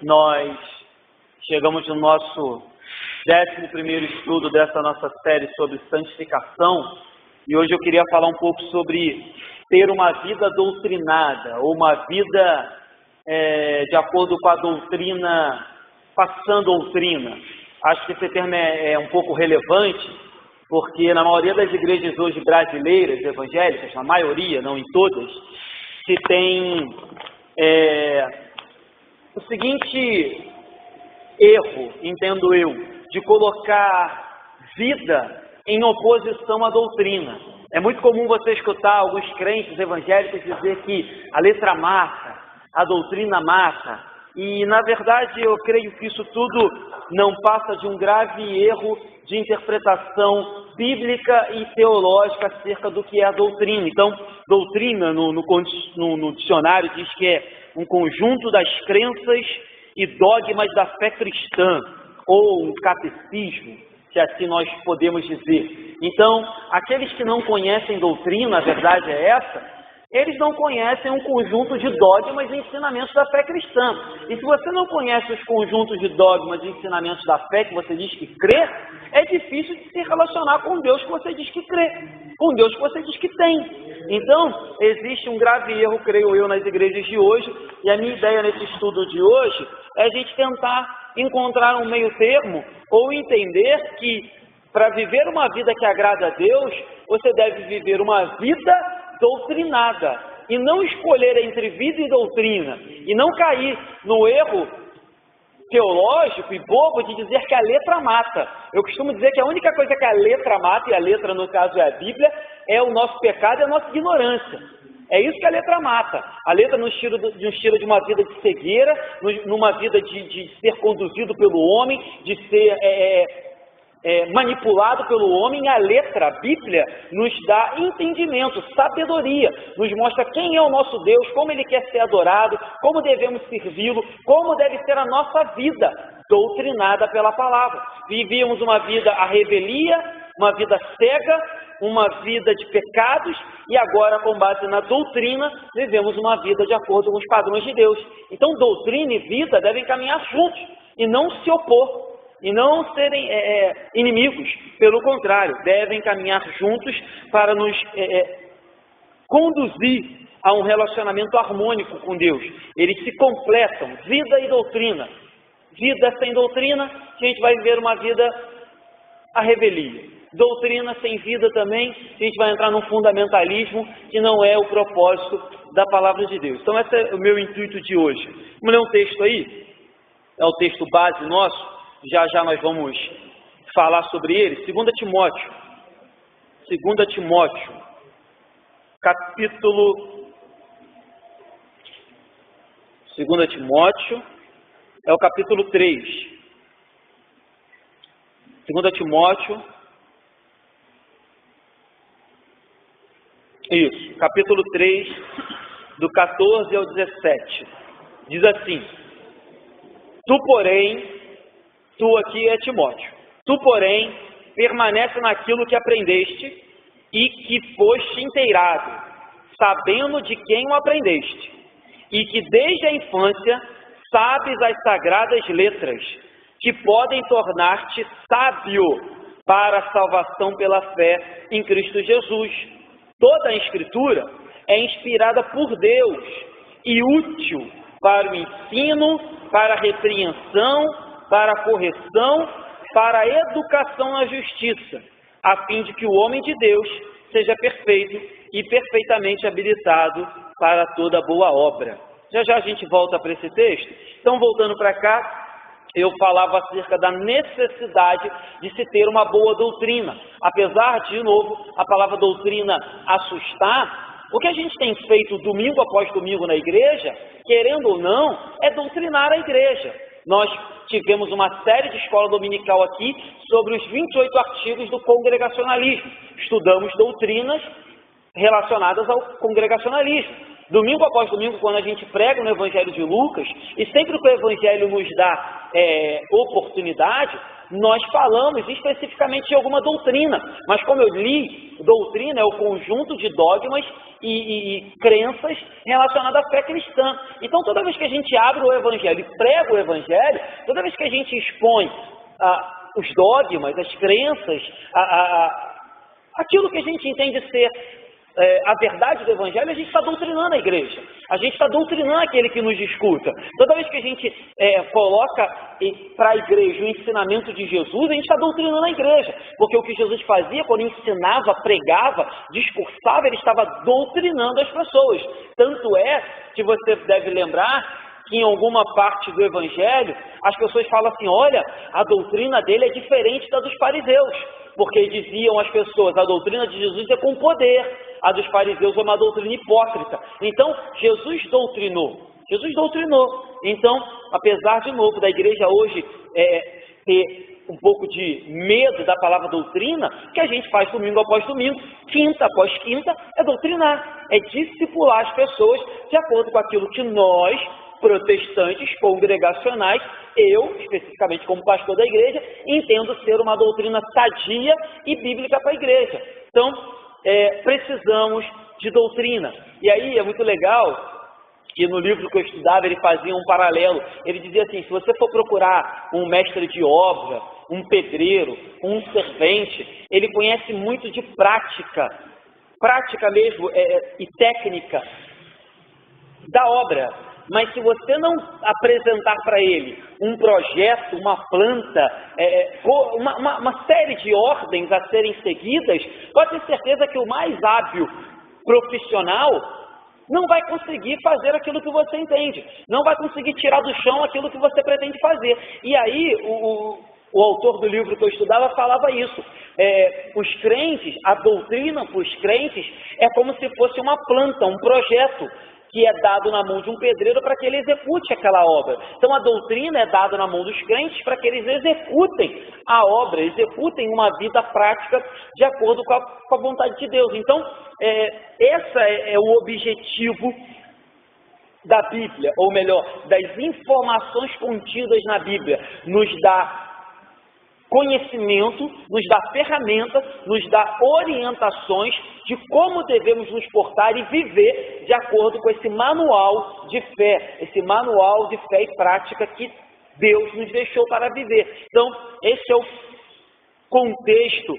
Nós chegamos no nosso 11º estudo dessa nossa série sobre santificação e hoje eu queria falar um pouco sobre ter uma vida doutrinada, ou uma vida de acordo com a doutrina, passando doutrina. Acho que esse termo é um pouco relevante, porque na maioria das igrejas hoje brasileiras, evangélicas, na maioria, não em todas, se tem o seguinte erro, entendo eu, de colocar vida em oposição à doutrina. É muito comum você escutar alguns crentes evangélicos dizer que a letra mata, a doutrina mata, e na verdade eu creio que isso tudo não passa de um grave erro de interpretação bíblica e teológica acerca do que é a doutrina. Então, doutrina no dicionário diz que é um conjunto das crenças e dogmas da fé cristã, ou um catecismo, se assim nós podemos dizer. Então, aqueles que não conhecem doutrina, a verdade é essa, eles não conhecem um conjunto de dogmas e ensinamentos da fé cristã. E se você não conhece os conjuntos de dogmas e ensinamentos da fé que você diz que crê, é difícil de se relacionar com Deus que você diz que crê, com Deus que você diz que tem. Então, existe um grave erro, creio eu, nas igrejas de hoje, e a minha ideia nesse estudo de hoje é a gente tentar encontrar um meio termo, ou entender que para viver uma vida que agrada a Deus, você deve viver uma vida doutrinada, e não escolher entre vida e doutrina, e não cair no erro teológico e bobo de dizer que a letra mata. Eu costumo dizer que a única coisa que a letra mata, e a letra no caso é a Bíblia, é o nosso pecado e a nossa ignorância. É isso que a letra mata. A letra nos tira de uma vida de cegueira, numa vida de ser conduzido pelo homem, de ser manipulado pelo homem. A letra, a Bíblia, nos dá entendimento, sabedoria, nos mostra quem é o nosso Deus, como Ele quer ser adorado, como devemos servi-lo, como deve ser a nossa vida, doutrinada pela palavra. Vivíamos uma vida à revelia, uma vida cega, uma vida de pecados, e agora, com base na doutrina, vivemos uma vida de acordo com os padrões de Deus. Então, doutrina e vida devem caminhar juntos, e não se opor, e não serem inimigos. Pelo contrário, devem caminhar juntos para nos conduzir a um relacionamento harmônico com Deus. Eles se completam, vida e doutrina. Vida sem doutrina, a gente vai viver uma vida à revelia. Doutrina sem vida também, a gente vai entrar num fundamentalismo que não é o propósito da palavra de Deus. Então esse é o meu intuito de hoje. Vamos ler um texto aí? É o texto base nosso. Já nós vamos falar sobre ele. 2 Timóteo, capítulo 2 Timóteo, é o capítulo 3. 2 Timóteo, isso, capítulo 3, do 14 ao 17. Diz assim: Tu aqui é Timóteo, tu, porém, permanece naquilo que aprendeste e que foste inteirado, sabendo de quem o aprendeste, e que desde a infância sabes as sagradas letras, que podem tornar-te sábio para a salvação pela fé em Cristo Jesus. Toda a Escritura é inspirada por Deus e útil para o ensino, para a repreensão, para a correção, para a educação na justiça, a fim de que o homem de Deus seja perfeito e perfeitamente habilitado para toda boa obra. Já a gente volta para esse texto. Então, voltando para cá, eu falava acerca da necessidade de se ter uma boa doutrina. Apesar de novo, a palavra doutrina assustar, o que a gente tem feito domingo após domingo na igreja, querendo ou não, é doutrinar a igreja. Nós tivemos uma série de escola dominical aqui sobre os 28 artigos do congregacionalismo. Estudamos doutrinas relacionadas ao congregacionalismo. Domingo após domingo, quando a gente prega no Evangelho de Lucas, e sempre que o Evangelho nos dá oportunidade, nós falamos especificamente de alguma doutrina. Mas como eu li, doutrina é o conjunto de dogmas e crenças relacionadas à fé cristã. Então toda vez que a gente abre o Evangelho e prega o Evangelho, toda vez que a gente expõe os dogmas, as crenças, aquilo que a gente entende ser a verdade do Evangelho, a gente está doutrinando a igreja. A gente está doutrinando aquele que nos escuta. Toda vez que a gente coloca para a igreja o ensinamento de Jesus, a gente está doutrinando a igreja. Porque o que Jesus fazia quando ensinava, pregava, discursava, ele estava doutrinando as pessoas. Tanto é que você deve lembrar que em alguma parte do Evangelho, as pessoas falam assim, olha, a doutrina dele é diferente da dos fariseus, porque diziam as pessoas, a doutrina de Jesus é com poder, a dos fariseus é uma doutrina hipócrita. Então, Jesus doutrinou. Então, apesar de novo da igreja hoje ter um pouco de medo da palavra doutrina, o que a gente faz domingo após domingo, quinta após quinta, é doutrinar, é discipular as pessoas de acordo com aquilo que nós, protestantes, congregacionais, eu, especificamente como pastor da igreja, entendo ser uma doutrina sadia e bíblica para a igreja. Então, precisamos de doutrina. E aí é muito legal que no livro que eu estudava ele fazia um paralelo. Ele dizia assim, se você for procurar um mestre de obra, um pedreiro, um servente, ele conhece muito de prática mesmo e técnica da obra. Mas se você não apresentar para ele um projeto, uma planta, uma série de ordens a serem seguidas, pode ter certeza que o mais hábil profissional não vai conseguir fazer aquilo que você entende, não vai conseguir tirar do chão aquilo que você pretende fazer. E aí o autor do livro que eu estudava falava isso. Os crentes, a doutrina para os crentes é como se fosse uma planta, um projeto, que é dado na mão de um pedreiro para que ele execute aquela obra. Então a doutrina é dada na mão dos crentes para que eles executem a obra, executem uma vida prática de acordo com a vontade de Deus. Então, esse é o objetivo da Bíblia, ou melhor, das informações contidas na Bíblia, nos dá conhecimento, nos dá ferramentas, nos dá orientações de como devemos nos portar e viver de acordo com esse manual de fé e prática que Deus nos deixou para viver. Então, esse é o contexto,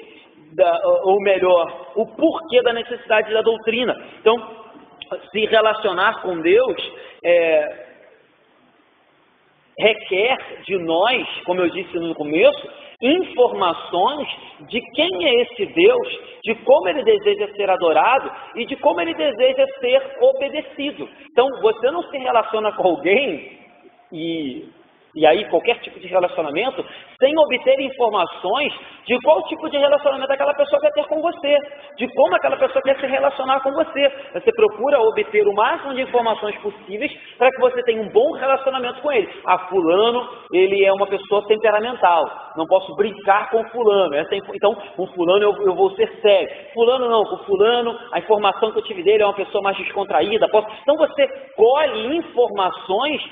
ou melhor, o porquê da necessidade da doutrina. Então, se relacionar com Deus requer de nós, como eu disse no começo, informações de quem é esse Deus, de como ele deseja ser adorado e de como ele deseja ser obedecido. Então, você não se relaciona com alguém e aí qualquer tipo de relacionamento, sem obter informações de qual tipo de relacionamento aquela pessoa quer ter com você, de como aquela pessoa quer se relacionar com você. Você procura obter o máximo de informações possíveis para que você tenha um bom relacionamento com ele. Fulano, ele é uma pessoa temperamental, não posso brincar com fulano, então com fulano eu vou ser sério. Fulano não, com fulano a informação que eu tive dele é uma pessoa mais descontraída. Então você colhe informações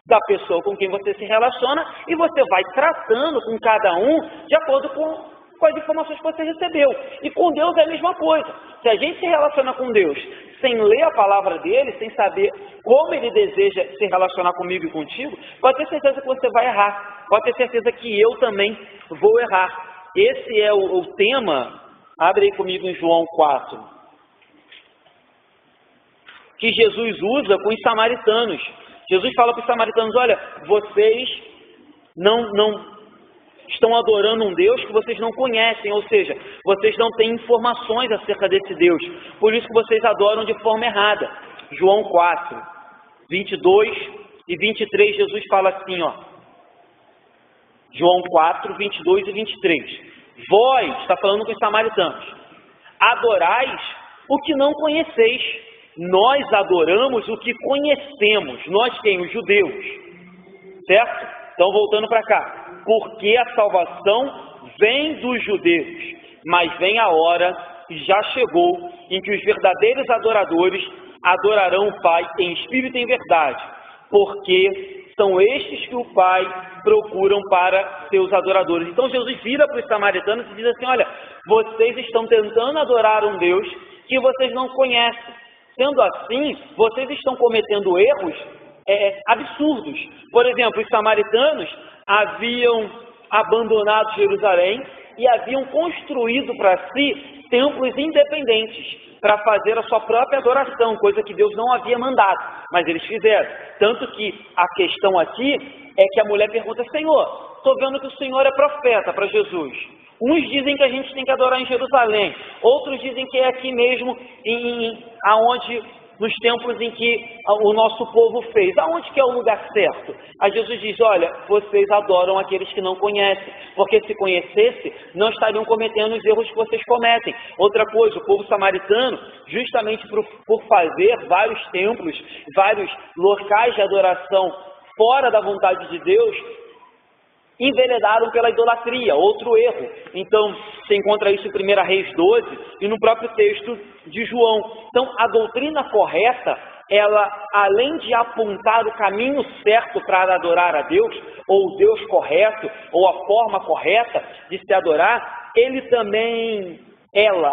da pessoa com quem você se relaciona e você vai tratando com cada um de acordo com as informações que você recebeu. E com Deus é a mesma coisa. Se a gente se relaciona com Deus sem ler a palavra dele, sem saber como ele deseja se relacionar comigo e contigo, pode ter certeza que você vai errar. Pode ter certeza que eu também vou errar. Esse é o tema. Abre aí comigo em João 4. Que Jesus usa com os samaritanos. Jesus fala para os samaritanos, olha, vocês não estão adorando um Deus que vocês não conhecem, ou seja, vocês não têm informações acerca desse Deus, por isso que vocês adoram de forma errada. João 4, 22 e 23, Jesus fala assim, João 4, 22 e 23. Vós, está falando com os samaritanos, adorais o que não conheceis. Nós adoramos o que conhecemos. Nós quem? Os judeus. Certo? Então, voltando para cá. Porque a salvação vem dos judeus. Mas vem a hora, e já chegou, em que os verdadeiros adoradores adorarão o Pai em espírito e em verdade, porque são estes que o Pai procuram para seus adoradores. Então Jesus vira para os samaritanos e diz assim: olha, vocês estão tentando adorar um Deus que vocês não conhecem. Sendo assim, vocês estão cometendo erros absurdos. Por exemplo, os samaritanos haviam abandonado Jerusalém e haviam construído para si templos independentes para fazer a sua própria adoração, coisa que Deus não havia mandado, mas eles fizeram. Tanto que a questão aqui é que a mulher pergunta: Senhor, estou vendo que o Senhor é profeta, para Jesus. Uns dizem que a gente tem que adorar em Jerusalém, outros dizem que é aqui mesmo, nos templos em que o nosso povo fez. Aonde que é o lugar certo? Aí Jesus diz: olha, vocês adoram aqueles que não conhecem, porque se conhecesse, não estariam cometendo os erros que vocês cometem. Outra coisa, o povo samaritano, justamente por fazer vários templos, vários locais de adoração fora da vontade de Deus, enveredaram pela idolatria, outro erro. Então, você encontra isso em 1 Reis 12 e no próprio texto de João. Então, a doutrina correta, ela, além de apontar o caminho certo para adorar a Deus, ou o Deus correto, ou a forma correta de se adorar, ele também,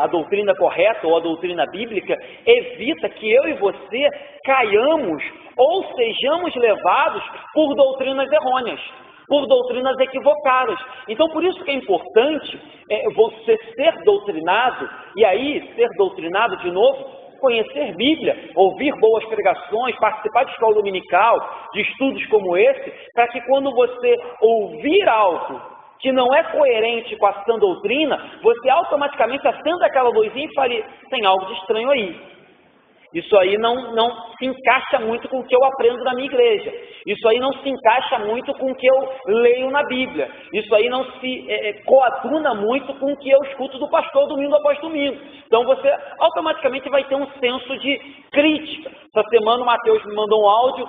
a doutrina correta, ou a doutrina bíblica, evita que eu e você caiamos, ou sejamos levados por doutrinas errôneas, por doutrinas equivocadas. Então, por isso que é importante você ser doutrinado, e aí, ser doutrinado de novo, conhecer Bíblia, ouvir boas pregações, participar de escola dominical, de estudos como esse, para que quando você ouvir algo que não é coerente com a sã doutrina, você automaticamente acenda aquela luzinha e fale: tem algo de estranho aí. Isso aí não se encaixa muito com o que eu aprendo na minha igreja. Isso aí não se encaixa muito com o que eu leio na Bíblia. Isso aí não se coaduna muito com o que eu escuto do pastor domingo após domingo. Então você automaticamente vai ter um senso de crítica. Essa semana o Mateus me mandou um áudio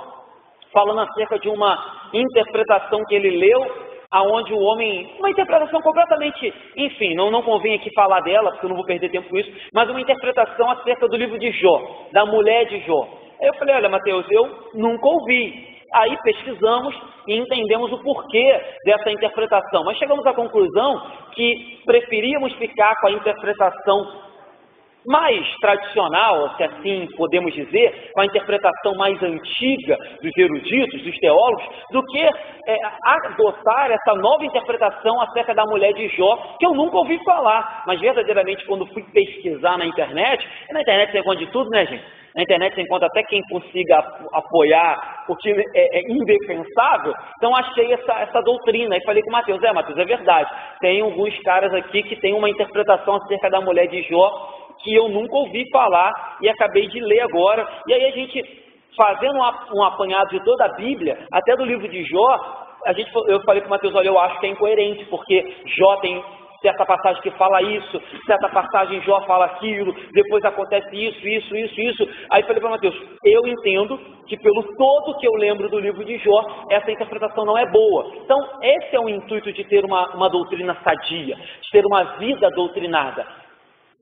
falando acerca de uma interpretação que ele leu, aonde o homem, uma interpretação completamente, enfim, não convém aqui falar dela, porque eu não vou perder tempo com isso, mas uma interpretação acerca do livro de Jó, da mulher de Jó. Aí eu falei: olha, Mateus, eu nunca ouvi. Aí pesquisamos e entendemos o porquê dessa interpretação, mas chegamos à conclusão que preferíamos ficar com a interpretação mais tradicional, se assim podemos dizer, com a interpretação mais antiga dos eruditos, dos teólogos, do que adotar essa nova interpretação acerca da mulher de Jó, que eu nunca ouvi falar, mas verdadeiramente quando fui pesquisar na internet você encontra de tudo, né, gente? Na internet você encontra até quem consiga apoiar o que é indefensável. Então achei essa doutrina e falei com o Mateus: Mateus, é verdade, tem alguns caras aqui que tem uma interpretação acerca da mulher de Jó que eu nunca ouvi falar e acabei de ler agora. E aí a gente, fazendo um apanhado de toda a Bíblia, até do livro de Jó, eu falei para o Mateus: olha, eu acho que é incoerente, porque Jó tem certa passagem que fala isso, certa passagem Jó fala aquilo, depois acontece isso. Aí falei para o Mateus: eu entendo que pelo todo que eu lembro do livro de Jó, essa interpretação não é boa. Então, esse é o intuito de ter uma doutrina sadia, de ter uma vida doutrinada.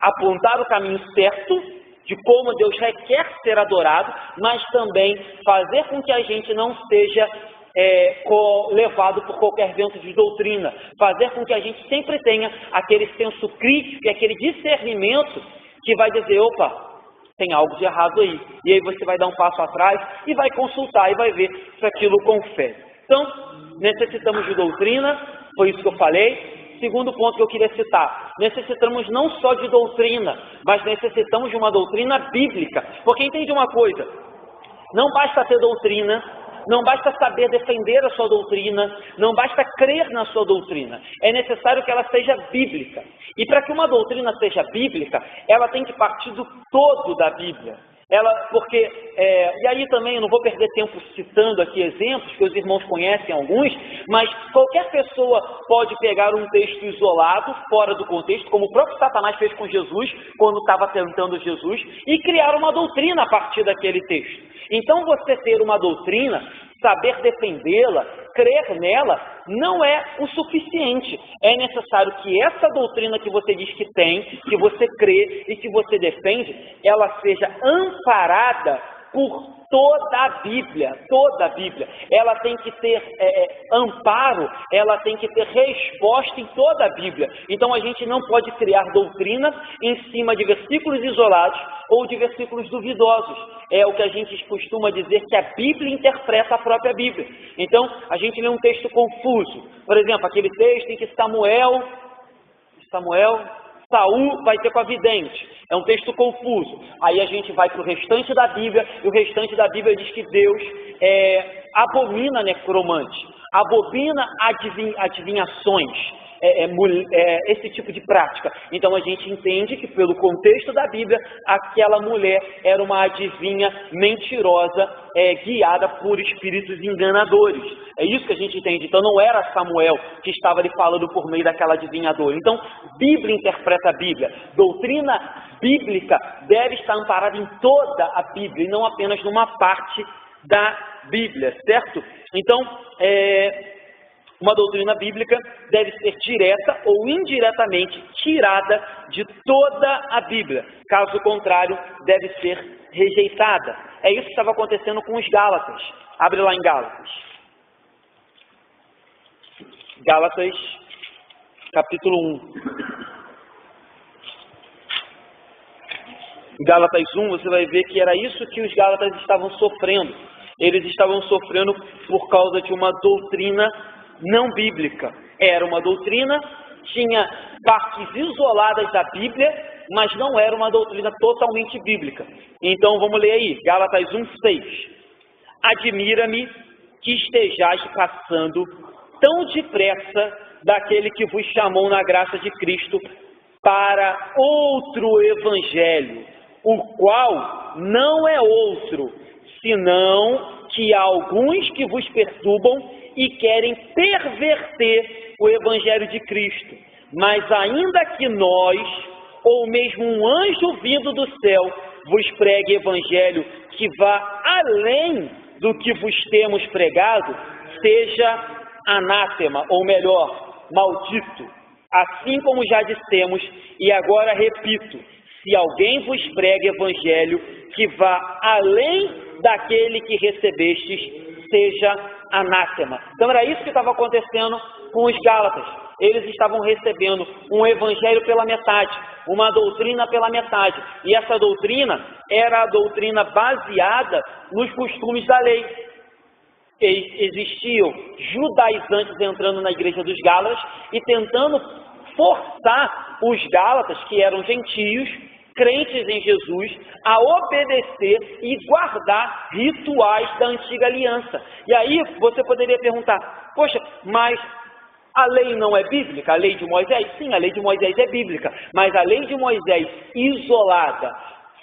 Apontar o caminho certo de como Deus requer ser adorado, mas também fazer com que a gente não seja levado por qualquer vento de doutrina, fazer com que a gente sempre tenha aquele senso crítico e aquele discernimento que vai dizer: opa, tem algo de errado aí. E aí você vai dar um passo atrás e vai consultar e vai ver se aquilo confere. Então, necessitamos de doutrina, foi isso que eu falei. Segundo ponto que eu queria citar: necessitamos não só de doutrina, mas necessitamos de uma doutrina bíblica. Porque entende uma coisa: não basta ter doutrina, não basta saber defender a sua doutrina, não basta crer na sua doutrina. É necessário que ela seja bíblica. E para que uma doutrina seja bíblica, ela tem que partir do todo da Bíblia. E aí também eu não vou perder tempo citando aqui exemplos, que os irmãos conhecem alguns, mas qualquer pessoa pode pegar um texto isolado, fora do contexto, como o próprio Satanás fez com Jesus, quando estava tentando Jesus, e criar uma doutrina a partir daquele texto. Então você ter uma doutrina, saber defendê-la, crer nela, não é o suficiente. É necessário que essa doutrina que você diz que tem, que você crê e que você defende, ela seja amparada por toda a Bíblia, toda a Bíblia. Ela tem que ter amparo, ela tem que ter resposta em toda a Bíblia. Então a gente não pode criar doutrinas em cima de versículos isolados ou de versículos duvidosos. É o que a gente costuma dizer que a Bíblia interpreta a própria Bíblia. Então a gente lê um texto confuso. Por exemplo, aquele texto em que Saul vai ter com a vidente. É um texto confuso. Aí a gente vai para o restante da Bíblia, e o restante da Bíblia diz que Deus abomina necromante, abomina adivinhações, esse tipo de prática. Então a gente entende que pelo contexto da Bíblia, aquela mulher era uma adivinha mentirosa, guiada por espíritos enganadores. É isso que a gente entende. Então não era Samuel que estava ali falando por meio daquela adivinhadora. Então, Bíblia interpreta a Bíblia. Doutrina bíblica deve estar amparada em toda a Bíblia e não apenas numa parte da Bíblia, certo? Então, uma doutrina bíblica deve ser direta ou indiretamente tirada de toda a Bíblia. Caso contrário, deve ser rejeitada. É isso que estava acontecendo com os Gálatas. Abre lá em Gálatas. Gálatas, capítulo 1. Em Gálatas 1, você vai ver que era isso que os Gálatas estavam sofrendo. Eles estavam sofrendo por causa de uma doutrina não bíblica. Era uma doutrina, tinha partes isoladas da Bíblia, mas não era uma doutrina totalmente bíblica. Então vamos ler aí, Gálatas 1:6. Admira-me que estejais passando tão depressa daquele que vos chamou na graça de Cristo para outro evangelho, o qual não é outro, senão que há alguns que vos perturbam e querem perverter o evangelho de Cristo. Mas ainda que nós, ou mesmo um anjo vindo do céu, vos pregue evangelho que vá além do que vos temos pregado, seja anátema, ou melhor, maldito. Assim como já dissemos, e agora repito, se alguém vos prega evangelho que vá além daquele que recebestes, seja anátema. Então era isso que estava acontecendo com os Gálatas. Eles estavam recebendo um evangelho pela metade, uma doutrina pela metade. E essa doutrina era a doutrina baseada nos costumes da lei. Existiam judaizantes entrando na igreja dos Gálatas e tentando forçar os Gálatas, que eram gentios, crentes em Jesus, a obedecer e guardar rituais da antiga aliança. E aí você poderia perguntar, poxa, mas a lei não é bíblica? A lei de Moisés? Sim, a lei de Moisés é bíblica, mas a lei de Moisés isolada,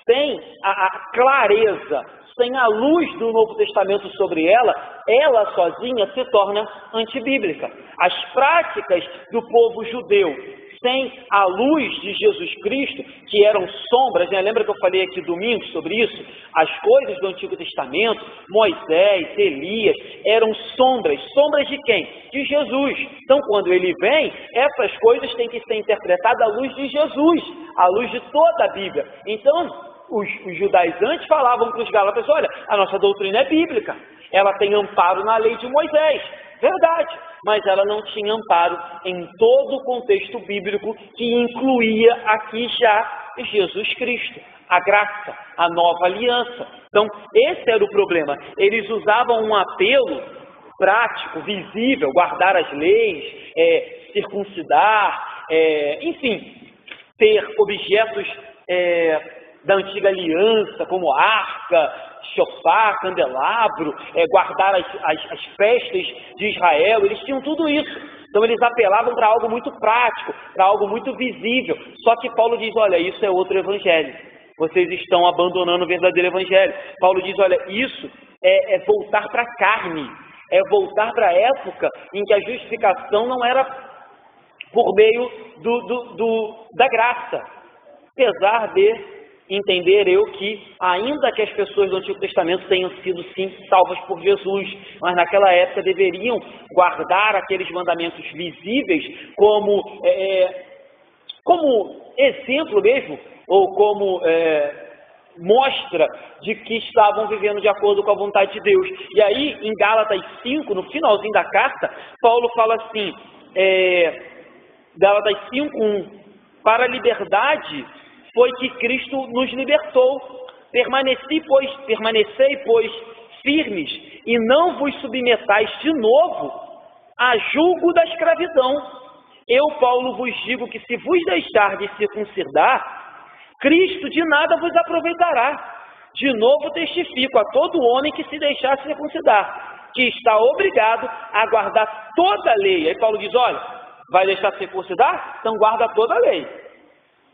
sem a clareza, sem a luz do Novo Testamento sobre ela, ela sozinha se torna antibíblica. As práticas do povo judeu, sem a luz de Jesus Cristo, que eram sombras, né? Lembra que eu falei aqui domingo sobre isso? As coisas do Antigo Testamento, Moisés, Elias, eram sombras. Sombras de quem? De Jesus. Então, quando ele vem, essas coisas têm que ser interpretadas à luz de Jesus, à luz de toda a Bíblia. Então, os judaizantes falavam para os Gálatas, olha, a nossa doutrina é bíblica, ela tem amparo na lei de Moisés. Verdade, mas ela não tinha amparo em todo o contexto bíblico que incluía aqui já Jesus Cristo, a graça, a nova aliança. Então, esse era o problema. Eles usavam um apelo prático, visível, guardar as leis, circuncidar, enfim, ter objetos da antiga aliança, como arca, chofar, candelabro, guardar as festas de Israel. Eles tinham tudo isso. Então eles apelavam para algo muito prático, para algo muito visível. Só que Paulo diz, olha, isso é outro evangelho. Vocês estão abandonando o verdadeiro evangelho. Paulo diz, olha, isso é voltar para a carne, é voltar para a época em que a justificação não era por meio da graça, apesar de entender eu que, ainda que as pessoas do Antigo Testamento tenham sido, sim, salvas por Jesus, mas naquela época deveriam guardar aqueles mandamentos visíveis como exemplo mesmo, ou como mostra de que estavam vivendo de acordo com a vontade de Deus. E aí, em Gálatas 5, no finalzinho da carta, Paulo fala assim, Gálatas 5:1, para a liberdade foi que Cristo nos libertou. Permanecei, pois, firmes, e não vos submetais de novo a julgo da escravidão. Eu, Paulo, vos digo que se vos deixar de circuncidar, Cristo de nada vos aproveitará. De novo testifico a todo homem que se deixar circuncidar, que está obrigado a guardar toda a lei. Aí Paulo diz, olha, vai deixar de circuncidar? Então guarda toda a lei.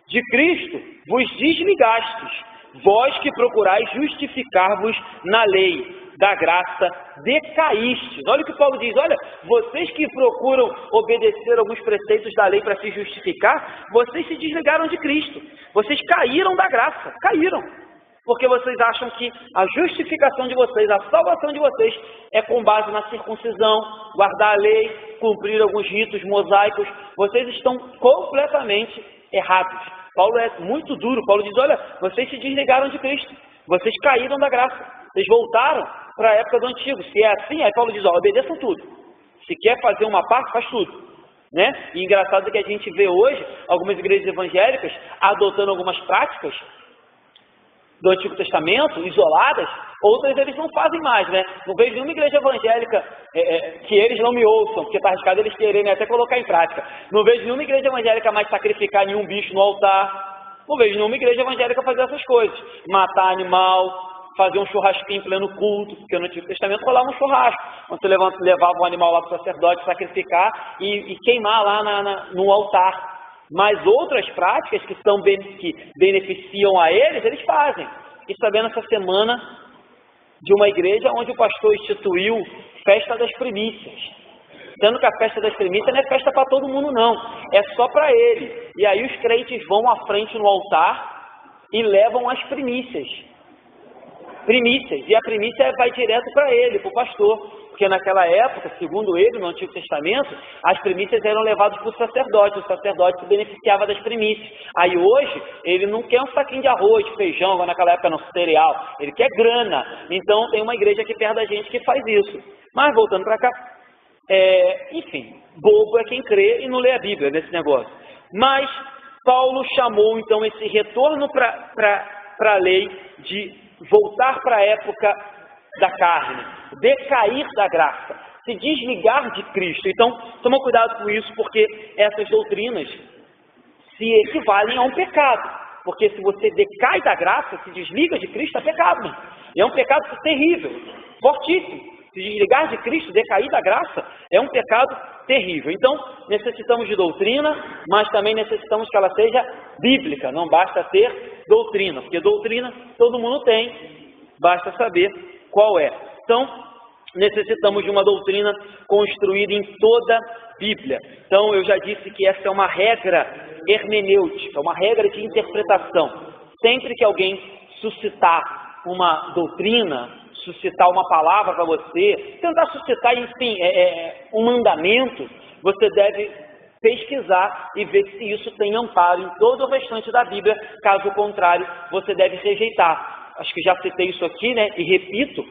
De Cristo vos desligastes, vós que procurais justificar-vos na lei, da graça decaístes. Olha o que Paulo diz, olha, vocês que procuram obedecer alguns preceitos da lei para se justificar, vocês se desligaram de Cristo, vocês caíram da graça, caíram, porque vocês acham que a justificação de vocês, a salvação de vocês é com base na circuncisão, guardar a lei, cumprir alguns ritos mosaicos. Vocês estão completamente errados. Paulo é muito duro. Paulo diz, olha, vocês se desligaram de Cristo, vocês caíram da graça, vocês voltaram para a época do antigo. Se é assim, aí Paulo diz, ó, obedeçam tudo. Se quer fazer uma parte, faz tudo, né? E engraçado é que a gente vê hoje algumas igrejas evangélicas adotando algumas práticas do Antigo Testamento, isoladas, outras eles não fazem mais, né? Não vejo nenhuma igreja evangélica que eles não me ouçam, porque está arriscado eles quererem até colocar em prática. Não vejo nenhuma igreja evangélica mais sacrificar nenhum bicho no altar. Não vejo nenhuma igreja evangélica fazer essas coisas. Matar animal, fazer um churrasquinho em pleno culto, porque no Antigo Testamento rolava um churrasco, quando você levava um animal lá para o sacerdote sacrificar e queimar lá no altar. Mas outras práticas que beneficiam a eles fazem. E sabendo essa semana de uma igreja onde o pastor instituiu festa das primícias. Sendo que a festa das primícias não é festa para todo mundo não, é só para ele. E aí os crentes vão à frente no altar e levam as primícias. E a primícia vai direto para ele, para o pastor. Porque naquela época, segundo ele, no Antigo Testamento, as primícias eram levadas para o sacerdote se beneficiava das primícias. Aí hoje, ele não quer um saquinho de arroz, de feijão, igual naquela época não, cereal, ele quer grana. Então tem uma igreja aqui perto da gente que faz isso. Mas voltando para cá, enfim, bobo é quem crê e não lê a Bíblia nesse negócio. Mas Paulo chamou então esse retorno para a lei de voltar para a época da carne, decair da graça, se desligar de Cristo. Então, toma cuidado com isso, porque essas doutrinas se equivalem a um pecado. Porque se você decai da graça, se desliga de Cristo, é pecado. Né? E é um pecado terrível, fortíssimo. Se desligar de Cristo, decair da graça, é um pecado terrível. Então, necessitamos de doutrina, mas também necessitamos que ela seja bíblica. Não basta ter doutrina, porque doutrina todo mundo tem, basta saber qual é. Então, necessitamos de uma doutrina construída em toda a Bíblia. Então, eu já disse que essa é uma regra hermenêutica, uma regra de interpretação. Sempre que alguém suscitar uma doutrina, suscitar uma palavra para você, tentar suscitar, enfim, um mandamento, você deve pesquisar e ver se isso tem amparo em todo o restante da Bíblia. Caso contrário, você deve rejeitar. Acho que já citei isso aqui, né? E repito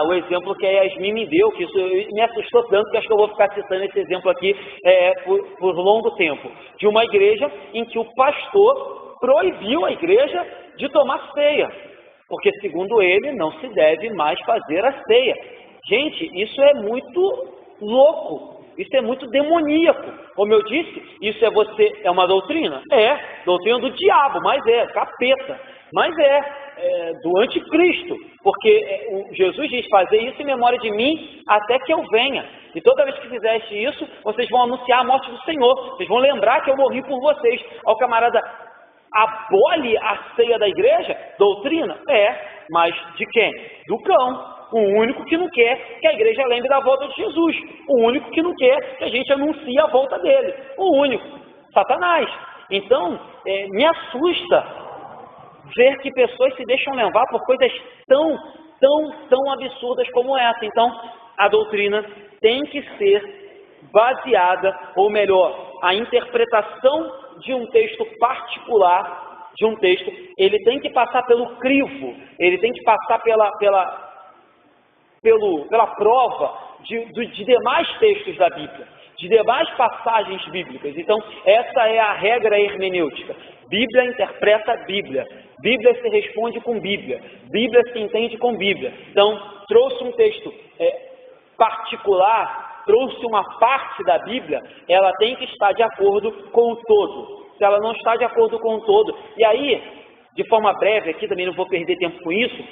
o exemplo que a Yasmin me deu, que isso me assustou tanto que acho que eu vou ficar citando esse exemplo aqui por longo tempo. De uma igreja em que o pastor proibiu a igreja de tomar ceia, porque segundo ele não se deve mais fazer a ceia. Gente, isso é muito louco, isso é muito demoníaco. Como eu disse, isso é uma doutrina? Doutrina do diabo, mas capeta, mas do anticristo, porque Jesus diz, fazer isso em memória de mim até que eu venha. E toda vez que fizeste isso, vocês vão anunciar a morte do Senhor, vocês vão lembrar que eu morri por vocês. Ao camarada, abole a ceia da igreja? Doutrina? Mas de quem? Do cão. O único que não quer que a igreja lembre da volta de Jesus. O único que não quer que a gente anuncie a volta dele. O único. Satanás. Então, me assusta ver que pessoas se deixam levar por coisas tão absurdas como essa. Então, a doutrina tem que ser baseada, ou melhor, a interpretação de um texto particular, de um texto, ele tem que passar pelo crivo, ele tem que passar pela prova de demais textos da Bíblia, de demais passagens bíblicas. Então, essa é a regra hermenêutica. Bíblia interpreta a Bíblia. Bíblia se responde com Bíblia. Bíblia se entende com Bíblia. Então, trouxe um texto particular, trouxe uma parte da Bíblia, ela tem que estar de acordo com o todo. Se ela não está de acordo com o todo, e aí, de forma breve, aqui também não vou perder tempo com isso,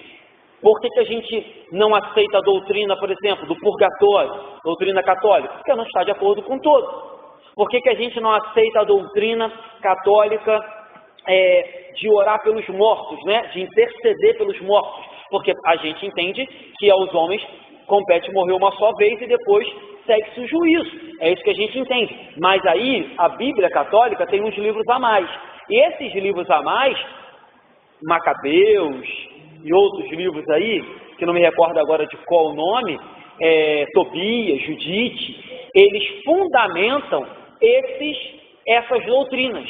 por que a gente não aceita a doutrina, por exemplo, do purgatório, doutrina católica? Porque não está de acordo com o todo. Por que a gente não aceita a doutrina católica de orar pelos mortos, né? De interceder pelos mortos? Porque a gente entende que aos homens compete morrer uma só vez e depois segue-se o juízo. É isso que a gente entende. Mas aí, a Bíblia católica tem uns livros a mais. E esses livros a mais, Macabeus e outros livros aí, que não me recordo agora de qual o nome, Tobias, Judite, eles fundamentam essas doutrinas.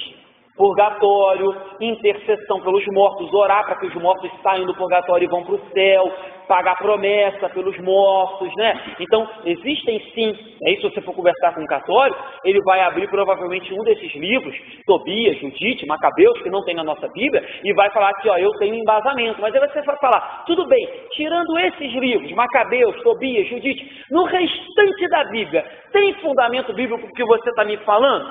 Purgatório, intercessão pelos mortos, orar para que os mortos saiam do purgatório e vão para o céu, pagar promessa pelos mortos, né? Então, existem sim, aí se você for conversar com um católico, ele vai abrir provavelmente um desses livros, Tobias, Judite, Macabeus, que não tem na nossa Bíblia, e vai falar que, eu tenho embasamento. Mas aí você vai falar, tudo bem, tirando esses livros, Macabeus, Tobias, Judite, no restante da Bíblia, tem fundamento bíblico que você está me falando?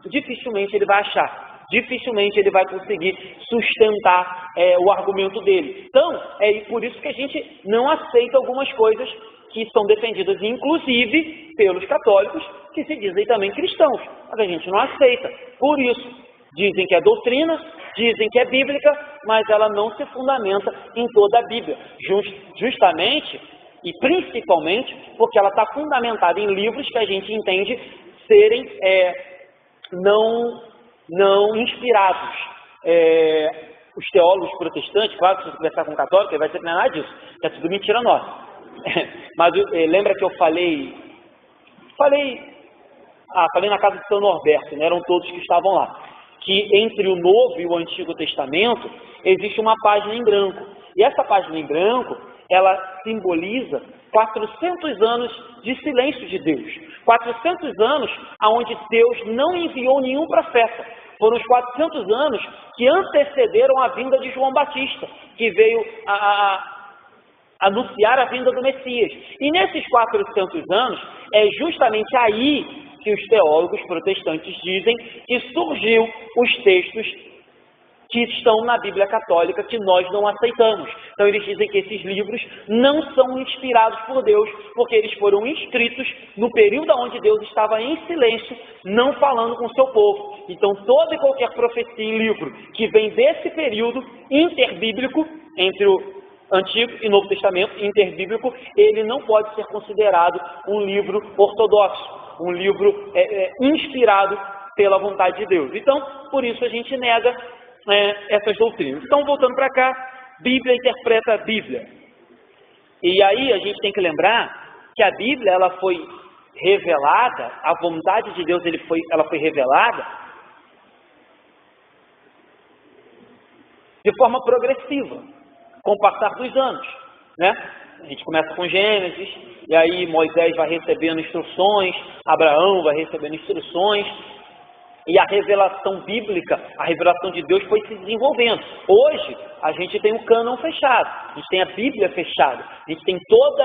Dificilmente ele vai achar. Dificilmente ele vai conseguir sustentar o argumento dele. Então, é por isso que a gente não aceita algumas coisas que são defendidas, inclusive, pelos católicos, que se dizem também cristãos. Mas a gente não aceita. Por isso, dizem que é doutrina, dizem que é bíblica, mas ela não se fundamenta em toda a Bíblia. Justamente e principalmente porque ela está fundamentada em livros que a gente entende serem não inspirados. Os teólogos protestantes, claro que se você conversar com um católico, ele vai dizer que não é nada disso, é tudo mentira nossa. Mas lembra que eu falei na casa de São Norberto, né? Eram todos que estavam lá, que entre o Novo e o Antigo Testamento existe uma página em branco, e essa página em branco, ela simboliza 400 anos de silêncio de Deus, 400 anos onde Deus não enviou nenhum profeta. Foram os 400 anos que antecederam a vinda de João Batista, que veio a anunciar a vinda do Messias. E nesses 400 anos, é justamente aí que os teólogos protestantes dizem que surgiu os textos que estão na Bíblia Católica, que nós não aceitamos. Então eles dizem que esses livros não são inspirados por Deus, porque eles foram escritos no período onde Deus estava em silêncio, não falando com o seu povo. Então toda e qualquer profecia e livro que vem desse período interbíblico, entre o Antigo e Novo Testamento, interbíblico, ele não pode ser considerado um livro ortodoxo, um livro inspirado pela vontade de Deus. Então, por isso a gente nega essas doutrinas. Então, voltando para cá, Bíblia interpreta a Bíblia. E aí a gente tem que lembrar que a Bíblia, ela foi revelada, a vontade de Deus ela foi revelada de forma progressiva, com o passar dos anos, né? A gente começa com Gênesis, e aí Moisés vai recebendo instruções, Abraão vai recebendo instruções, e a revelação bíblica, a revelação de Deus foi se desenvolvendo. Hoje, a gente tem o cânon fechado, a gente tem a Bíblia fechada, a gente tem toda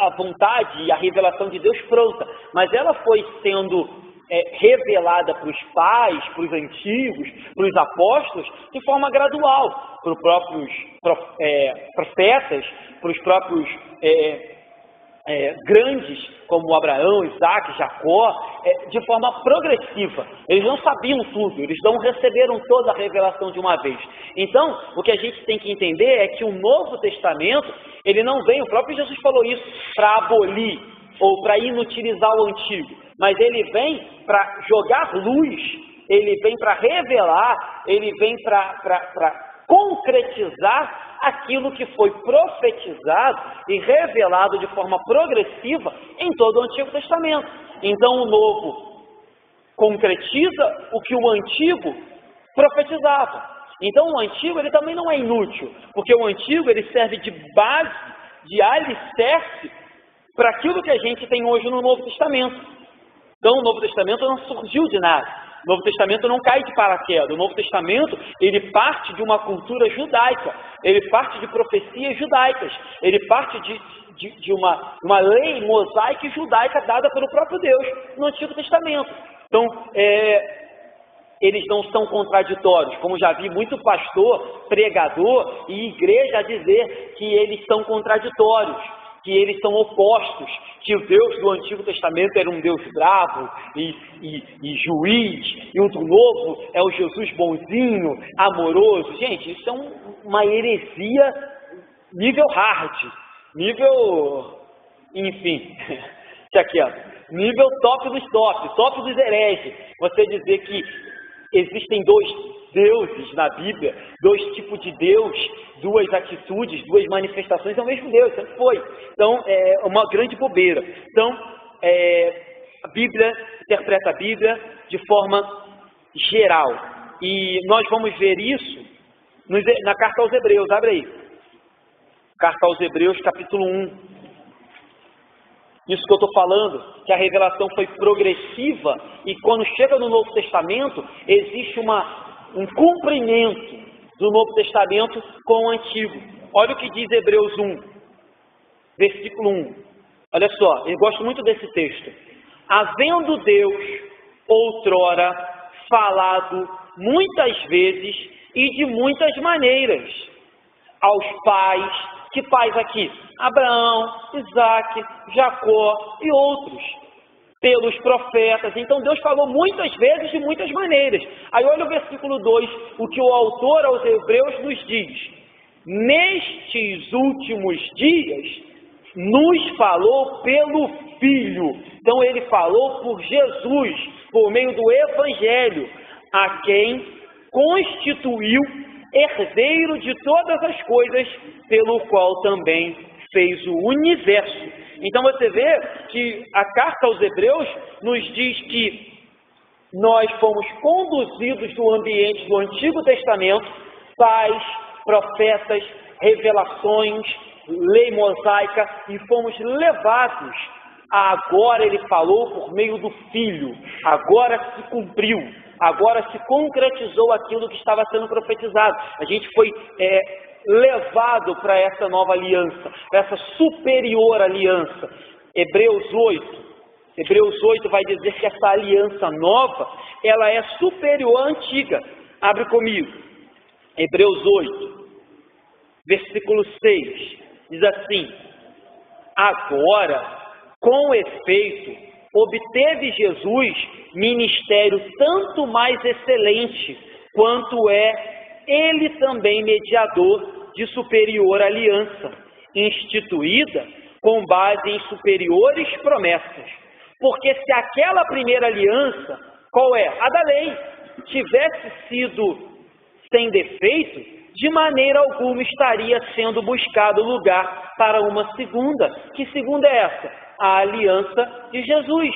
a vontade e a revelação de Deus pronta, mas ela foi sendo revelada para os pais, para os antigos, para os apóstolos, de forma gradual, para os próprios profetas, para os próprios grandes, como Abraão, Isaac, Jacó, de forma progressiva. Eles não sabiam tudo, eles não receberam toda a revelação de uma vez. Então, o que a gente tem que entender é que o Novo Testamento, ele não vem, o próprio Jesus falou isso, para abolir ou para inutilizar o Antigo, mas ele vem para jogar luz, ele vem para revelar, ele vem para concretizar aquilo que foi profetizado e revelado de forma progressiva em todo o Antigo Testamento. Então o Novo concretiza o que o Antigo profetizava. Então o Antigo ele também não é inútil, porque o Antigo ele serve de base, de alicerce para aquilo que a gente tem hoje no Novo Testamento. Então o Novo Testamento não surgiu de nada. O Novo Testamento não cai de paraquedas. O Novo Testamento, ele parte de uma cultura judaica, ele parte de profecias judaicas, ele parte de uma lei mosaica e judaica dada pelo próprio Deus no Antigo Testamento. Então, eles não são contraditórios, como já vi muito pastor, pregador e igreja a dizer que eles são contraditórios, que eles são opostos, que o Deus do Antigo Testamento era um Deus bravo e juiz, e o do Novo é o Jesus bonzinho, amoroso. Gente, isso é uma heresia nível hard, nível, enfim, aqui, ó, nível top dos top, top dos hereges. Você dizer que existem dois deuses na Bíblia, dois tipos de Deus, duas atitudes, duas manifestações, é o mesmo Deus, sempre foi. Então, é uma grande bobeira. Então, a Bíblia interpreta a Bíblia de forma geral. E nós vamos ver isso na Carta aos Hebreus, abre aí. Carta aos Hebreus, capítulo 1. Isso que eu estou falando, que a revelação foi progressiva e quando chega no Novo Testamento, existe um cumprimento do Novo Testamento com o Antigo. Olha o que diz Hebreus 1, versículo 1. Olha só, eu gosto muito desse texto. Havendo Deus outrora falado muitas vezes e de muitas maneiras aos pais. Que pais aqui? Abraão, Isaac, Jacó e outros, pelos profetas. Então Deus falou muitas vezes de muitas maneiras. Aí olha o versículo 2, o que o autor aos Hebreus nos diz. Nestes últimos dias, nos falou pelo Filho. Então ele falou por Jesus, por meio do Evangelho, a quem constituiu herdeiro de todas as coisas, pelo qual também fez o universo. Então você vê que a carta aos Hebreus nos diz que nós fomos conduzidos do ambiente do Antigo Testamento, pais, profetas, revelações, lei mosaica, e fomos levados a agora ele falou por meio do Filho, agora se cumpriu, agora se concretizou aquilo que estava sendo profetizado. A gente foi levado para essa nova aliança, para essa superior aliança. Hebreus 8 vai dizer que essa aliança nova, ela é superior à antiga. Abre comigo, Hebreus 8, versículo 6, diz assim: agora, com efeito, obteve Jesus ministério tanto mais excelente, quanto é ele também mediador de superior aliança, instituída com base em superiores promessas. Porque se aquela primeira aliança, qual é? A da lei, tivesse sido sem defeito, de maneira alguma estaria sendo buscado lugar para uma segunda. Que segunda é essa? A aliança de Jesus,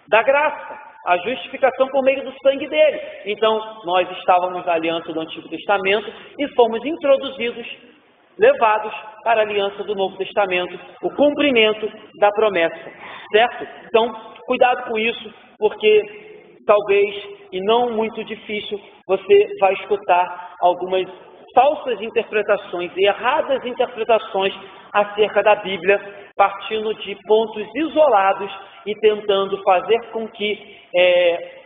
da graça, a justificação por meio do sangue dele. Então, nós estávamos na aliança do Antigo Testamento e fomos introduzidos, levados para a aliança do Novo Testamento, o cumprimento da promessa, certo? Então, cuidado com isso, porque talvez, e não muito difícil, você vai escutar algumas falsas interpretações e erradas interpretações acerca da Bíblia, partindo de pontos isolados e tentando fazer com que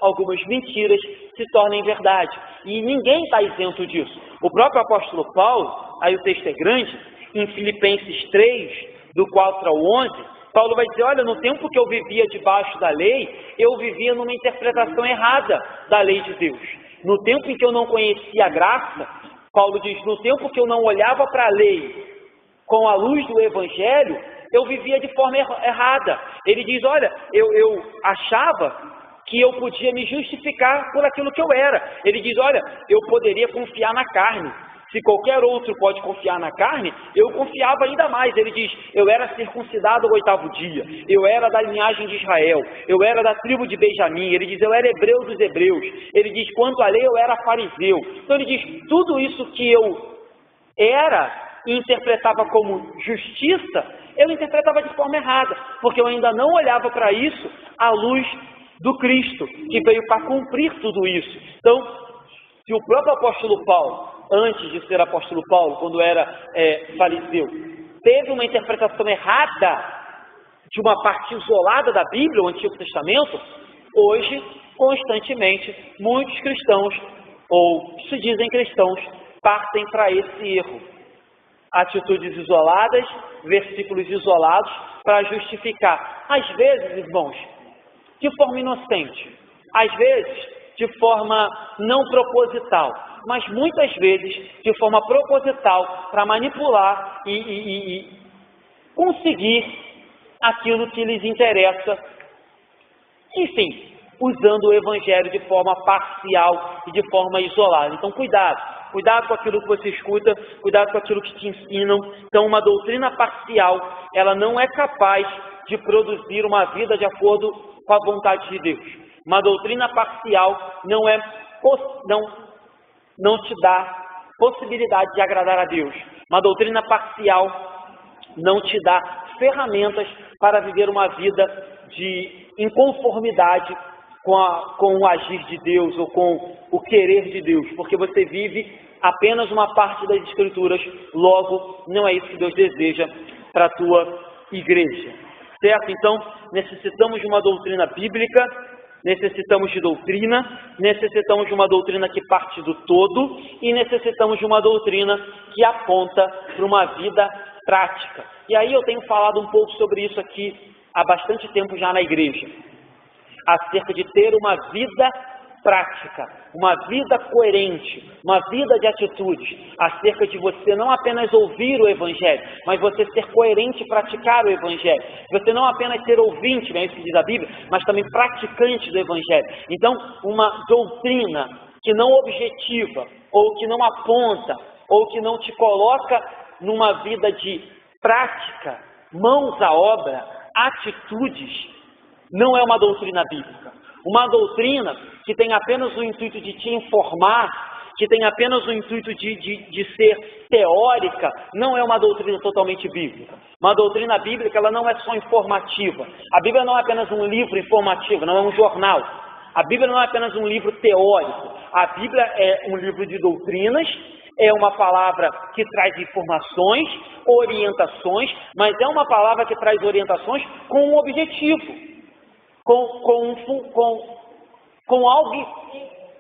algumas mentiras se tornem verdade. E ninguém está isento disso. O próprio apóstolo Paulo, aí o texto é grande, em Filipenses 3, do 4 ao 11, Paulo vai dizer, olha, no tempo que eu vivia debaixo da lei, eu vivia numa interpretação errada da lei de Deus. No tempo em que eu não conhecia a graça, Paulo diz, no tempo que eu não olhava para a lei com a luz do Evangelho, eu vivia de forma errada. Ele diz, olha, eu achava que eu podia me justificar por aquilo que eu era. Ele diz, olha, eu poderia confiar na carne. se qualquer outro pode confiar na carne, eu confiava ainda mais. Ele diz, eu era circuncidado ao 8º dia, eu era da linhagem de Israel, eu era da tribo de Benjamim. Ele diz, eu era hebreu dos hebreus. Ele diz, quanto à lei, eu era fariseu. Então ele diz, tudo isso que eu era e interpretava como justiça, eu interpretava de forma errada, porque eu ainda não olhava para isso à luz do Cristo, que veio para cumprir tudo isso. Então, se o próprio apóstolo Paulo, antes de ser apóstolo Paulo, quando era fariseu, teve uma interpretação errada de uma parte isolada da Bíblia, o Antigo Testamento, hoje, constantemente, muitos cristãos, ou se dizem cristãos, partem para esse erro. Atitudes isoladas, versículos isolados, para justificar. Às vezes, irmãos, de forma inocente, às vezes, de forma não proposital, mas muitas vezes de forma proposital, para manipular e conseguir aquilo que lhes interessa. Enfim, usando o Evangelho de forma parcial e de forma isolada. Então, cuidado com aquilo que você escuta, cuidado com aquilo que te ensinam. Então, uma doutrina parcial, ela não é capaz de produzir uma vida de acordo com a vontade de Deus. Uma doutrina parcial não te dá possibilidade de agradar a Deus. Uma doutrina parcial não te dá ferramentas para viver uma vida de inconformidade com o agir de Deus ou com o querer de Deus, porque você vive apenas uma parte das Escrituras, logo não é isso que Deus deseja para a tua igreja, certo? Então, necessitamos de uma doutrina bíblica, necessitamos de doutrina, necessitamos de uma doutrina que parte do todo e necessitamos de uma doutrina que aponta para uma vida prática. E aí eu tenho falado um pouco sobre isso aqui há bastante tempo já na igreja, acerca de ter uma vida prática, uma vida coerente, uma vida de atitudes, acerca de você não apenas ouvir o Evangelho, mas você ser coerente e praticar o Evangelho. Você não apenas ser ouvinte, né, isso que diz a Bíblia, mas também praticante do Evangelho. Então, uma doutrina que não objetiva, ou que não aponta, ou que não te coloca numa vida de prática, mãos à obra, atitudes, não é uma doutrina bíblica. Uma doutrina que tem apenas o intuito de te informar, que tem apenas o intuito de ser teórica, não é uma doutrina totalmente bíblica. Uma doutrina bíblica, ela não é só informativa. A Bíblia não é apenas um livro informativo, não é um jornal. A Bíblia não é apenas um livro teórico. A Bíblia é um livro de doutrinas, é uma palavra que traz informações, orientações, mas é uma palavra que traz orientações com um objetivo. Com algo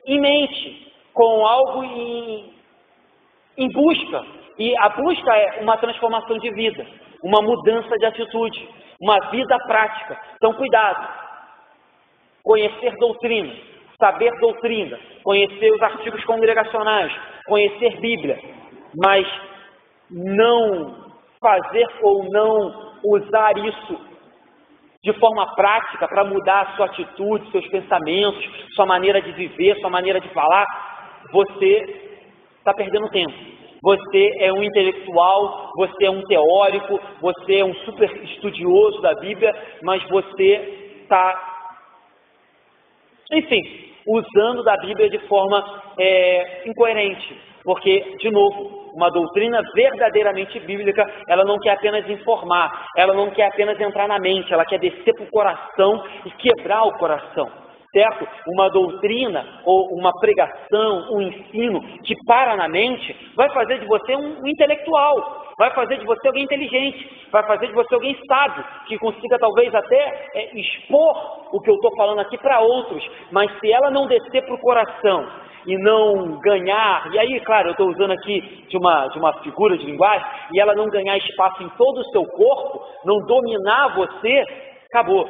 em mente, com algo em busca. E a busca é uma transformação de vida, uma mudança de atitude, uma vida prática. Então, cuidado. Conhecer doutrina, saber doutrina, conhecer os artigos congregacionais, conhecer Bíblia, mas não fazer ou não usar isso de forma prática para mudar a sua atitude, seus pensamentos, sua maneira de viver, sua maneira de falar, você está perdendo tempo. Você é um intelectual, você é um teórico, você é um super estudioso da Bíblia, mas você está, enfim, usando da Bíblia de forma incoerente. Porque, de novo, uma doutrina verdadeiramente bíblica, ela não quer apenas informar, ela não quer apenas entrar na mente, ela quer descer para o coração e quebrar o coração, certo? Uma doutrina ou uma pregação, um ensino que para na mente, vai fazer de você um intelectual, vai fazer de você alguém inteligente, vai fazer de você alguém sábio, que consiga talvez até expor o que eu estou falando aqui para outros, mas se ela não descer para o coração e não ganhar, e aí, claro, eu estou usando aqui de uma figura de linguagem, e ela não ganhar espaço em todo o seu corpo, não dominar você, acabou,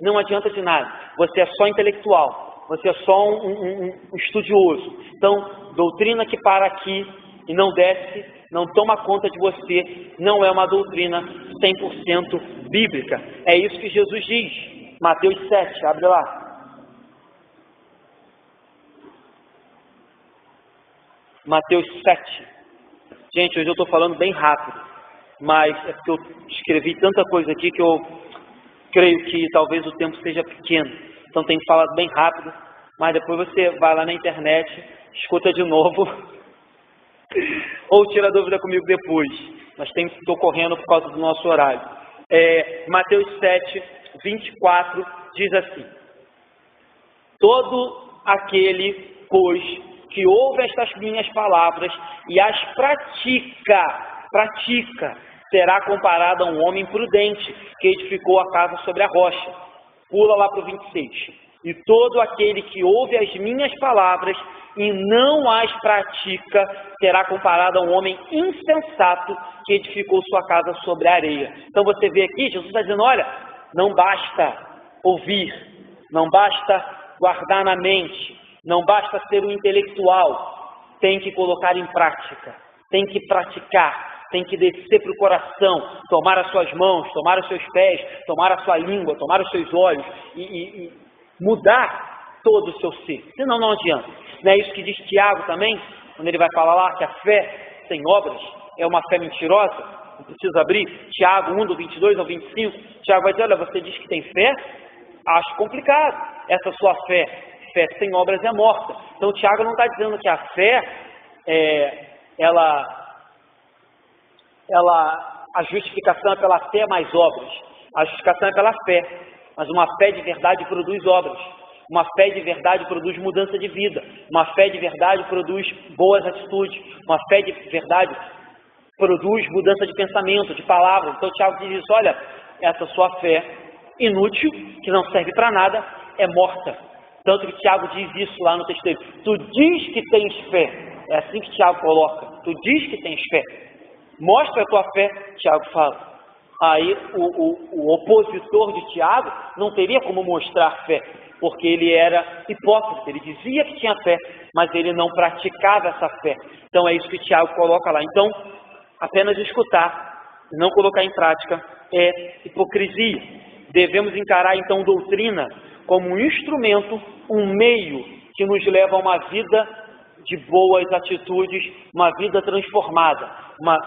não adianta de nada, você é só intelectual, você é só um estudioso. Então, doutrina que para aqui e não desce, não toma conta de você, não é uma doutrina 100% bíblica. É isso que Jesus diz, Mateus 7, abre lá. Mateus 7, Gente, hoje eu estou falando bem rápido, mas é porque eu escrevi tanta coisa aqui que eu creio que talvez o tempo seja pequeno. Então tenho falado bem rápido, mas depois você vai lá na internet, escuta de novo, ou tira dúvida comigo depois. Mas estou correndo por causa do nosso horário. Mateus 7, 24 diz assim: todo aquele, pois, que ouve estas minhas palavras e as pratica, será comparado a um homem prudente que edificou a casa sobre a rocha. Pula lá para o 26. E todo aquele que ouve as minhas palavras e não as pratica será comparado a um homem insensato que edificou sua casa sobre a areia. Então você vê aqui, Jesus está dizendo, olha, não basta ouvir, não basta guardar na mente, não basta ser um intelectual, tem que colocar em prática, tem que praticar, tem que descer para o coração, tomar as suas mãos, tomar os seus pés, tomar a sua língua, tomar os seus olhos e mudar todo o seu ser, senão não adianta. Não é isso que diz Tiago também, quando ele vai falar lá que a fé sem obras é uma fé mentirosa? Não precisa abrir, Tiago 1, do 22 ao 25, Tiago vai dizer, olha, você diz que tem fé? Acho complicado, essa sua fé sem obras é morta. Então o Tiago não está dizendo que a fé, a justificação é pela fé mais obras, a justificação é pela fé, mas uma fé de verdade produz obras, uma fé de verdade produz mudança de vida, uma fé de verdade produz boas atitudes, uma fé de verdade produz mudança de pensamento, de palavra. Então o Tiago diz isso, olha, essa sua fé inútil, que não serve para nada, é morta. Tanto que Tiago diz isso lá no texto dele. Tu diz que tens fé. É assim que Tiago coloca. Tu diz que tens fé. Mostra a tua fé, Tiago fala. Aí o opositor de Tiago não teria como mostrar fé, porque ele era hipócrita. Ele dizia que tinha fé, mas ele não praticava essa fé. Então é isso que Tiago coloca lá. Então, apenas escutar, não colocar em prática, é hipocrisia. Devemos encarar então doutrina como um instrumento, um meio que nos leva a uma vida de boas atitudes, uma vida transformada, uma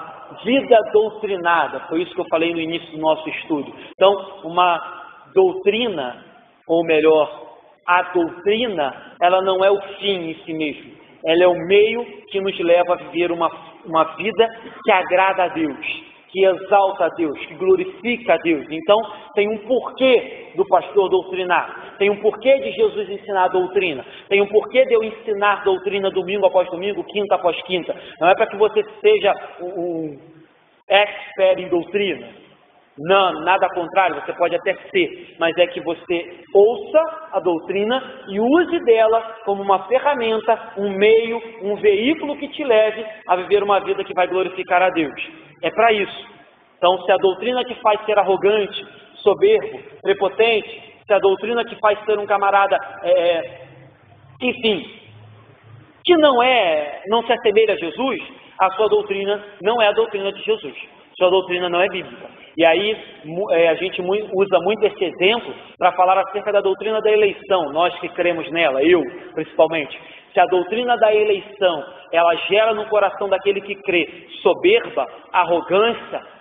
vida doutrinada. Foi isso que eu falei no início do nosso estudo. Então, uma doutrina, ou melhor, a doutrina, ela não é o fim em si mesmo. Ela é o meio que nos leva a viver uma vida que agrada a Deus, que exalta a Deus, que glorifica a Deus. Então, tem um porquê do pastor doutrinar, tem um porquê de Jesus ensinar a doutrina, tem um porquê de eu ensinar doutrina domingo após domingo, quinta após quinta. Não é para que você seja um expert em doutrina. Não, nada contrário, você pode até ser, mas é que você ouça a doutrina e use dela como uma ferramenta, um meio, um veículo que te leve a viver uma vida que vai glorificar a Deus. É para isso. Então, se a doutrina te faz ser arrogante, soberbo, prepotente, se a doutrina te faz ser um camarada, enfim, que não se assemelha a Jesus, a sua doutrina não é a doutrina de Jesus. Sua doutrina não é bíblica. E aí a gente usa muito esse exemplo para falar acerca da doutrina da eleição, nós que cremos nela, eu principalmente. Se a doutrina da eleição, ela gera no coração daquele que crê soberba, arrogância,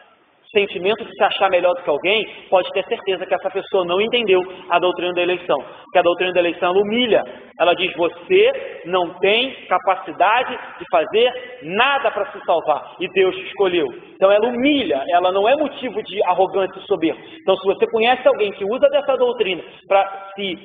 sentimento de se achar melhor do que alguém, pode ter certeza que essa pessoa não entendeu a doutrina da eleição. Porque a doutrina da eleição ela humilha. Ela diz, você não tem capacidade de fazer nada para se salvar. E Deus te escolheu. Então ela humilha, ela não é motivo de arrogância e soberba. Então se você conhece alguém que usa dessa doutrina para se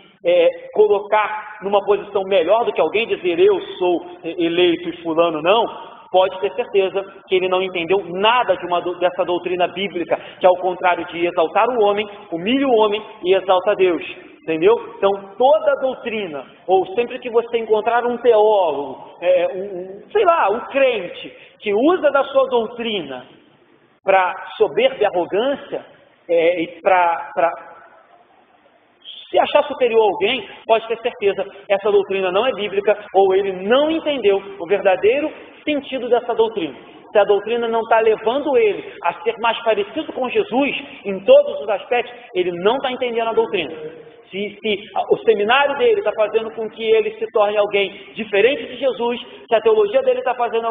colocar numa posição melhor do que alguém, dizer eu sou eleito e fulano não, pode ter certeza que ele não entendeu nada dessa doutrina bíblica, que ao contrário de exaltar o homem, humilha o homem e exalta Deus. Entendeu? Então, toda doutrina, ou sempre que você encontrar um teólogo, um crente, que usa da sua doutrina para soberba e arrogância, e para se achar superior a alguém, pode ter certeza, essa doutrina não é bíblica, ou ele não entendeu o verdadeiro sentido dessa doutrina. Se a doutrina não está levando ele a ser mais parecido com Jesus em todos os aspectos, ele não está entendendo a doutrina. se o seminário dele está fazendo com que ele se torne alguém diferente de Jesus, se a teologia dele está fazendo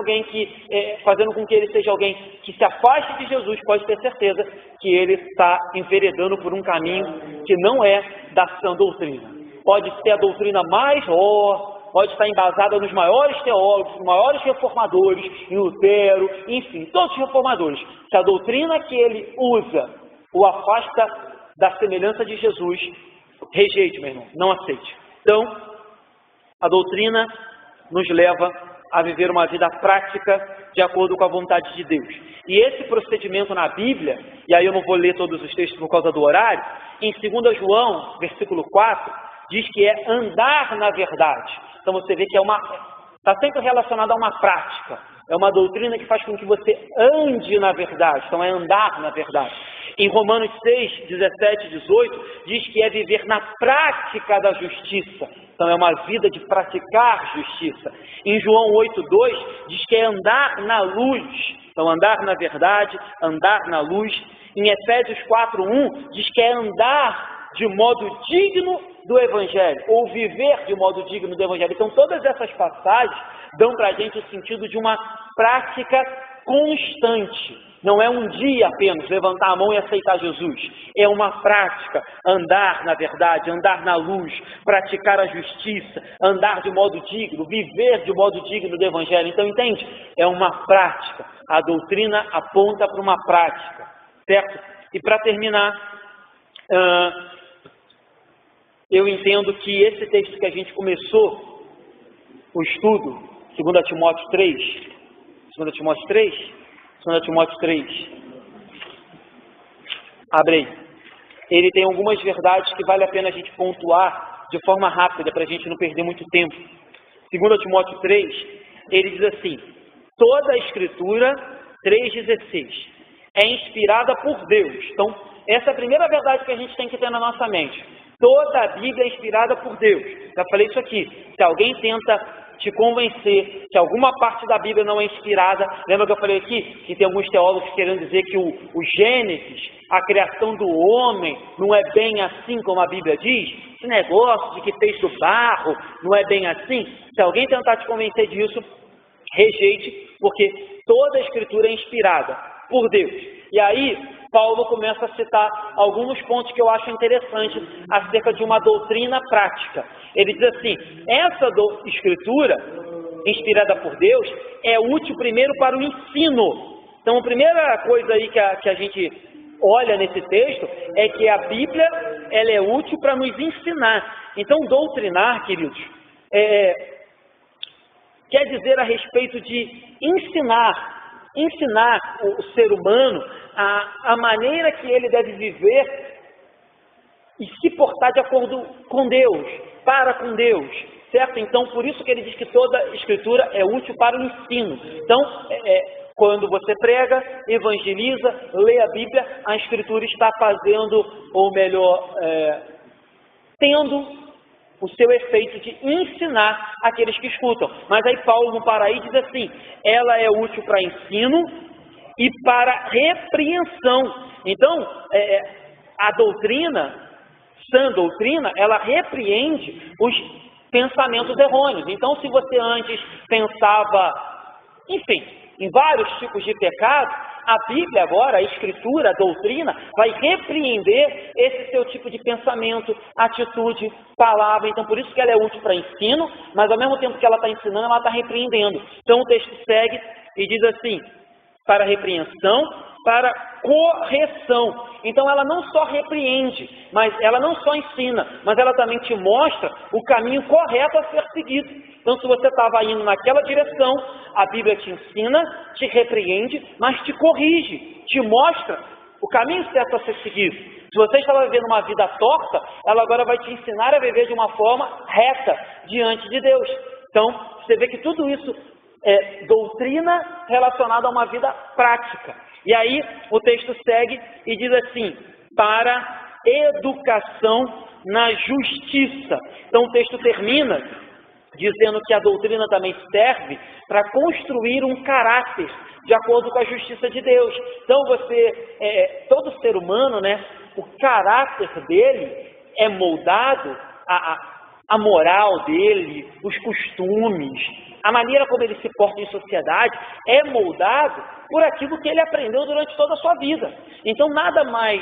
fazendo com que ele seja alguém que se afaste de Jesus, pode ter certeza que ele está enveredando por um caminho que não é da sã doutrina. Pode ser a doutrina mais pode estar embasada nos maiores teólogos, nos maiores reformadores, em Lutero, enfim, todos os reformadores. Se a doutrina que ele usa o afasta da semelhança de Jesus, rejeite, meu irmão, não aceite. Então, a doutrina nos leva a viver uma vida prática de acordo com a vontade de Deus. E esse procedimento na Bíblia, e aí eu não vou ler todos os textos por causa do horário, em 2 João, versículo 4, diz que é andar na verdade. Então você vê que está sempre relacionado a uma prática. É uma doutrina que faz com que você ande na verdade. Então é andar na verdade. Em Romanos 6, 17 e 18, diz que é viver na prática da justiça. Então é uma vida de praticar justiça. Em João 8, 2, diz que é andar na luz. Então andar na verdade, andar na luz. Em Efésios 4, 1, diz que é andar de modo digno do Evangelho, ou viver de modo digno do Evangelho. Então todas essas passagens dão para a gente o sentido de uma prática constante. Não é um dia apenas levantar a mão e aceitar Jesus. É uma prática, andar na verdade, andar na luz, praticar a justiça, andar de modo digno, viver de modo digno do Evangelho. Então entende? É uma prática. A doutrina aponta para uma prática, certo? E para terminar, eu entendo que esse texto que a gente começou o estudo, 2 Timóteo 3, abre aí. Ele tem algumas verdades que vale a pena a gente pontuar de forma rápida, para a gente não perder muito tempo. 2 Timóteo 3, ele diz assim: toda a Escritura, 3,16, é inspirada por Deus. Então, essa é a primeira verdade que a gente tem que ter na nossa mente. Toda a Bíblia é inspirada por Deus. Já falei isso aqui. Se alguém tenta te convencer que alguma parte da Bíblia não é inspirada, lembra que eu falei aqui que tem alguns teólogos querendo dizer que o Gênesis, a criação do homem, não é bem assim como a Bíblia diz? Esse negócio de que fez do barro, não é bem assim? Se alguém tentar te convencer disso, rejeite, porque toda a Escritura é inspirada por Deus. E aí, Paulo começa a citar alguns pontos que eu acho interessantes acerca de uma doutrina prática. Ele diz assim: essa Escritura, inspirada por Deus, é útil primeiro para o ensino. Então, a primeira coisa aí que a gente olha nesse texto é que a Bíblia ela é útil para nos ensinar. Então, doutrinar, queridos, quer dizer a respeito de ensinar o ser humano a maneira que ele deve viver e se portar de acordo com Deus, para com Deus, certo? Então, por isso que ele diz que toda Escritura é útil para o ensino. Então, quando você prega, evangeliza, lê a Bíblia, a Escritura está fazendo, ou melhor, tendo o seu efeito de ensinar aqueles que escutam. Mas aí Paulo não para aí e diz assim: ela é útil para ensino e para repreensão. Então, a doutrina, sã doutrina, ela repreende os pensamentos errôneos. Então, se você antes pensava, enfim, em vários tipos de pecado, a Bíblia agora, a Escritura, a doutrina, vai repreender esse seu tipo de pensamento, atitude, palavra. Então, por isso que ela é útil para ensino, mas ao mesmo tempo que ela está ensinando, ela está repreendendo. Então, o texto segue e diz assim: para repreensão, para correção. Então, ela não só repreende, mas ela não só ensina, mas ela também te mostra o caminho correto a ser seguido. Então, se você estava indo naquela direção, a Bíblia te ensina, te repreende, mas te corrige, te mostra o caminho certo a ser seguido. Se você estava vivendo uma vida torta, ela agora vai te ensinar a viver de uma forma reta diante de Deus. Então, você vê que tudo isso é doutrina relacionada a uma vida prática. E aí o texto segue e diz assim: para educação na justiça. Então o texto termina dizendo que a doutrina também serve para construir um caráter de acordo com a justiça de Deus. Então todo ser humano, né, o caráter dele é moldado, a moral dele, os costumes, a maneira como ele se porta em sociedade, é moldado por aquilo que ele aprendeu durante toda a sua vida. Então, nada mais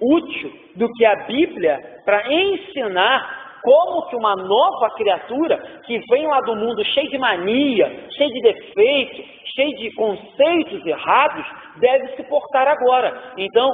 útil do que a Bíblia para ensinar como que uma nova criatura que vem lá do mundo cheio de mania, cheio de defeitos, cheio de conceitos errados, deve se portar agora. Então,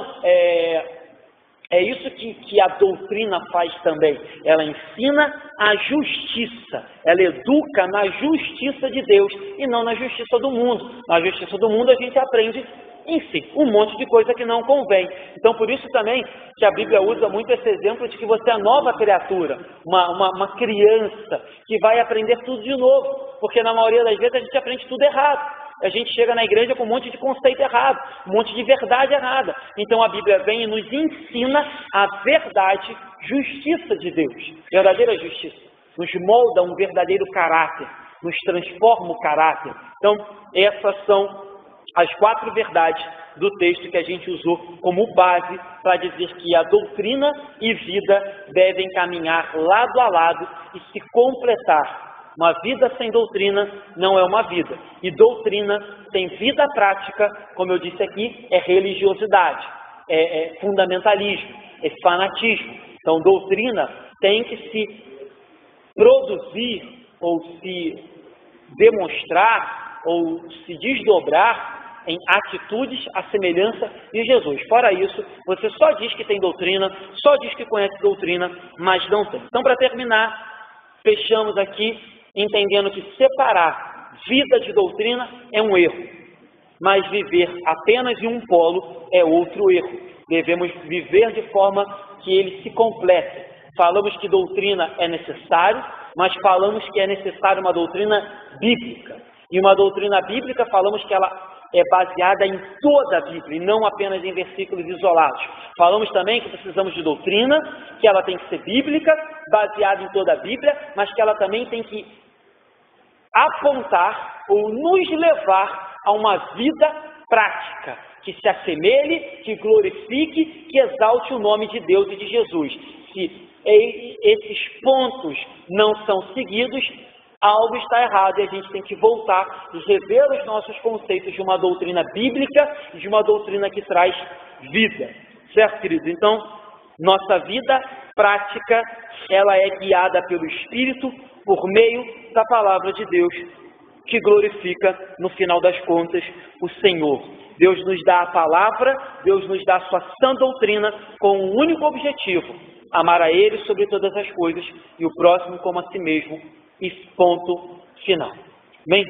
é isso que a doutrina faz também. Ela ensina a justiça, ela educa na justiça de Deus e não na justiça do mundo. Na justiça do mundo a gente aprende, enfim, um monte de coisa que não convém. Então, por isso também que a Bíblia usa muito esse exemplo de que você é nova criatura, uma criança que vai aprender tudo de novo, porque na maioria das vezes a gente aprende tudo errado. A gente chega na igreja com um monte de conceito errado, um monte de verdade errada. Então a Bíblia vem e nos ensina a verdade, justiça de Deus, verdadeira justiça. Nos molda um verdadeiro caráter, nos transforma o caráter. Então, essas são as 4 verdades do texto que a gente usou como base para dizer que a doutrina e vida devem caminhar lado a lado e se completar. Uma vida sem doutrina não é uma vida. E doutrina sem vida prática, como eu disse aqui, é religiosidade, é fundamentalismo, é fanatismo. Então, doutrina tem que se produzir ou se demonstrar ou se desdobrar em atitudes à semelhança de Jesus. Fora isso, você só diz que tem doutrina, só diz que conhece doutrina, mas não tem. Então, para terminar, fechamos aqui entendendo que separar vida de doutrina é um erro, mas viver apenas em um polo é outro erro. Devemos viver de forma que ele se complete. Falamos que doutrina é necessário, mas falamos que é necessário uma doutrina bíblica. E uma doutrina bíblica, falamos que ela é baseada em toda a Bíblia, e não apenas em versículos isolados. Falamos também que precisamos de doutrina, que ela tem que ser bíblica, baseada em toda a Bíblia, mas que ela também tem que apontar ou nos levar a uma vida prática, que se assemelhe, que glorifique, que exalte o nome de Deus e de Jesus. Se esses pontos não são seguidos, algo está errado e a gente tem que voltar e rever os nossos conceitos de uma doutrina bíblica e de uma doutrina que traz vida. Certo, queridos? Então, nossa vida prática, ela é guiada pelo Espírito por meio da palavra de Deus, que glorifica, no final das contas, o Senhor. Deus nos dá a palavra, Deus nos dá a sua sã doutrina com um único objetivo: amar a Ele sobre todas as coisas e o próximo como a si mesmo. E ponto final. Amém?